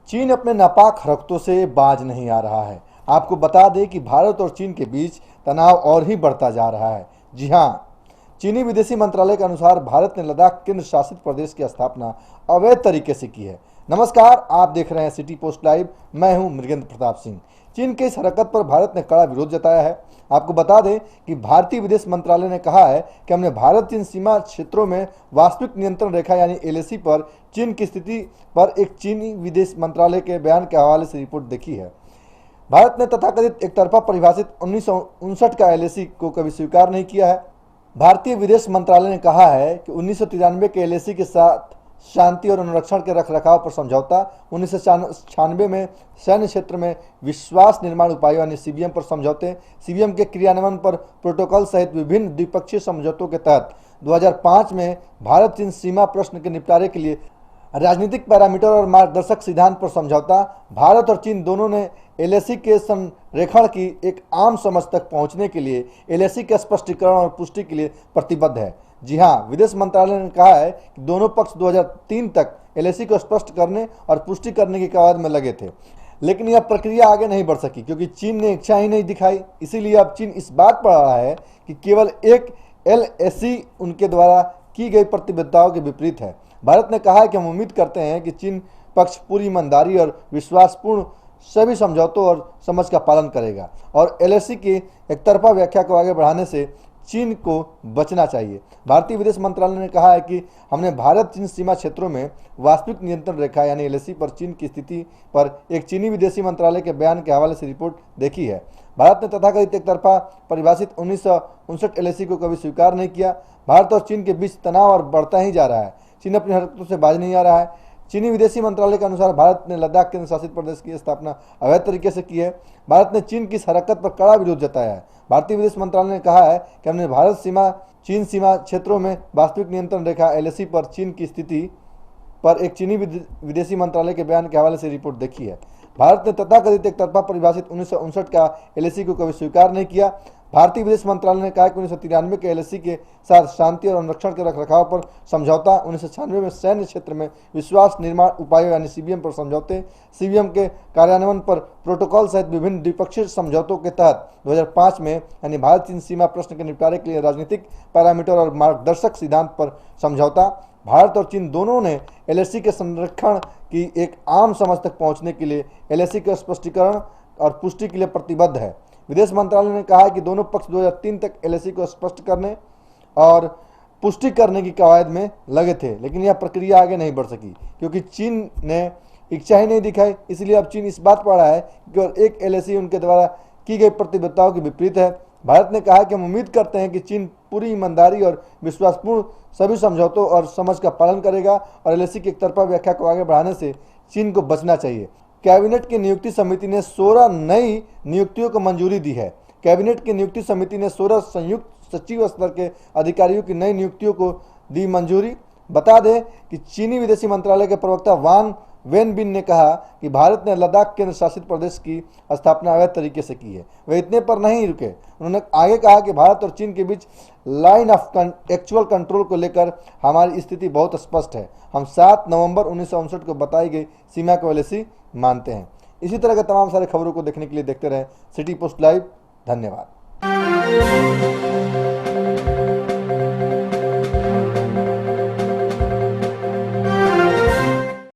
चीन अपने नापाक हरकतों से बाज नहीं आ रहा है। आपको बता दें कि भारत और चीन के बीच तनाव और ही बढ़ता जा रहा है। जी हाँ, चीनी विदेशी मंत्रालय के अनुसार भारत ने लद्दाख केंद्र शासित प्रदेश की स्थापना अवैध तरीके से की है। नमस्कार, आप देख रहे हैं सिटी पोस्ट लाइव। मैं हूं मृगेंद्र प्रताप सिंह। चीन के इस हरकत पर भारत ने कड़ा विरोध जताया है। आपको बता दें कि भारतीय विदेश मंत्रालय ने कहा है कि हमने भारत चीन सीमा क्षेत्रों में वास्तविक नियंत्रण रेखा यानी एलएसी पर चीन की स्थिति पर एक चीनी विदेश मंत्रालय के बयान के हवाले से रिपोर्ट देखी है। भारत ने तथाकथित एक तरफा परिभाषित 1959 का एलएसी को कभी स्वीकार नहीं किया है। भारतीय विदेश मंत्रालय ने कहा है कि 1993 के एलएसी के साथ शांति और अनुरक्षण के रखरखाव पर समझौता, 1996 में सैन्य क्षेत्र में विश्वास निर्माण उपायों यानी सीबीएम पर समझौते, सीबीएम के क्रियान्वयन पर प्रोटोकॉल सहित विभिन्न द्विपक्षीय समझौतों के तहत 2005 में भारत चीन सीमा प्रश्न के निपटारे के लिए राजनीतिक पैरामीटर और मार्गदर्शक सिद्धांत पर समझौता। भारत और चीन दोनों ने एलएसी के संरेखण की एक आम समझ तक पहुंचने के लिए एलएसी के स्पष्टीकरण और पुष्टि के लिए प्रतिबद्ध है। जी हाँ, विदेश मंत्रालय ने कहा है कि दोनों पक्ष 2003 तक एलएसी को स्पष्ट करने और पुष्टि करने की कवायद में लगे थे, लेकिन यह प्रक्रिया आगे नहीं बढ़ सकी क्योंकि चीन ने इच्छा ही नहीं दिखाई। इसीलिए अब चीन इस बात पर आ रहा है कि केवल एक एलएसी उनके द्वारा की गई प्रतिबद्धताओं के विपरीत है। भारत ने कहा है कि हम उम्मीद करते हैं कि चीन पक्ष पूरी ईमानदारी और विश्वासपूर्ण सभी समझौतों और समझ का पालन करेगा और एलएसी की एक तरफा व्याख्या को आगे बढ़ाने से चीन को बचना चाहिए। भारतीय विदेश मंत्रालय ने कहा है कि हमने भारत चीन सीमा क्षेत्रों में वास्तविक नियंत्रण रेखा यानी एलएसी पर चीन की स्थिति पर एक चीनी विदेशी मंत्रालय के बयान के हवाले से रिपोर्ट देखी है। भारत ने तथाकथित एक तरफा परिभाषित 1959 एलएसी को कभी स्वीकार नहीं किया। भारत और चीन के बीच तनाव और बढ़ता ही जा रहा है। चीन अपनी हरकतों से बाज नहीं आ रहा है। चीनी विदेशी मंत्रालय के अनुसार भारत ने लद्दाख केंद्र शासित प्रदेश की स्थापना अवैध तरीके से की है। भारत ने चीन की इस हरकत पर कड़ा विरोध जताया है। भारतीय विदेश मंत्रालय ने कहा है कि हमने भारत चीन सीमा क्षेत्रों में वास्तविक नियंत्रण रेखा एलएसी पर चीन की स्थिति पर एक चीनी विदेशी मंत्रालय के बयान के हवाले से रिपोर्ट देखी है। भारत ने तथाकथित एक तरफा परिभाषित 1959 का एलएसी को कभी स्वीकार नहीं किया। भारतीय विदेश मंत्रालय ने कहा कि 1993 के एलएसी के साथ शांति और अनुरक्षण के रखरखाव पर समझौता, 1996 में सैन्य क्षेत्र में विश्वास निर्माण उपायों यानी सीबीएम पर समझौते, सीबीएम के कार्यान्वयन पर प्रोटोकॉल सहित विभिन्न द्विपक्षीय समझौतों के तहत 2005 में यानी भारत चीन सीमा प्रश्न के निपटारे के लिए राजनीतिक पैरामीटर और मार्गदर्शक सिद्धांत पर समझौता। भारत और चीन दोनों ने एलएसी के संरक्षण की एक आम समझ तक पहुंचने के लिए एलएसी के स्पष्टीकरण और पुष्टि के लिए प्रतिबद्ध है। विदेश मंत्रालय ने कहा है कि दोनों पक्ष 2003 तक एलएसी को स्पष्ट करने और पुष्टि करने की कवायद में लगे थे, लेकिन यह प्रक्रिया आगे नहीं बढ़ सकी क्योंकि चीन ने इच्छा ही नहीं दिखाई। इसलिए अब चीन इस बात पर अड़ा है कि और एक एलएसी उनके द्वारा की गई प्रतिबद्धताओं के विपरीत है। भारत ने कहा कि हम उम्मीद करते हैं कि चीन पूरी ईमानदारी और विश्वासपूर्ण सभी समझौतों और समझ का पालन करेगा और एलएसी की एक तरफा व्याख्या को आगे बढ़ाने से चीन को बचना चाहिए। कैबिनेट की नियुक्ति समिति ने 16 नई नियुक्तियों को मंजूरी दी है। कैबिनेट की नियुक्ति समिति ने 16 संयुक्त सचिव स्तर के अधिकारियों की नई नियुक्तियों को दी मंजूरी। बता दें कि चीनी विदेशी मंत्रालय के प्रवक्ता वांग वेनबिन ने कहा कि भारत ने लद्दाख केंद्र शासित प्रदेश की स्थापना अवैध तरीके से की है। वे इतने पर नहीं रुके, उन्होंने आगे कहा कि भारत और चीन के बीच लाइन ऑफ एक्चुअल कंट्रोल को लेकर हमारी स्थिति बहुत स्पष्ट है। हम 7 नवंबर 1959 को बताई गई सीमा को एलएसी मानते हैं। इसी तरह के तमाम सारे खबरों को देखने के लिए देखते रहे सिटी पोस्ट लाइव। धन्यवाद।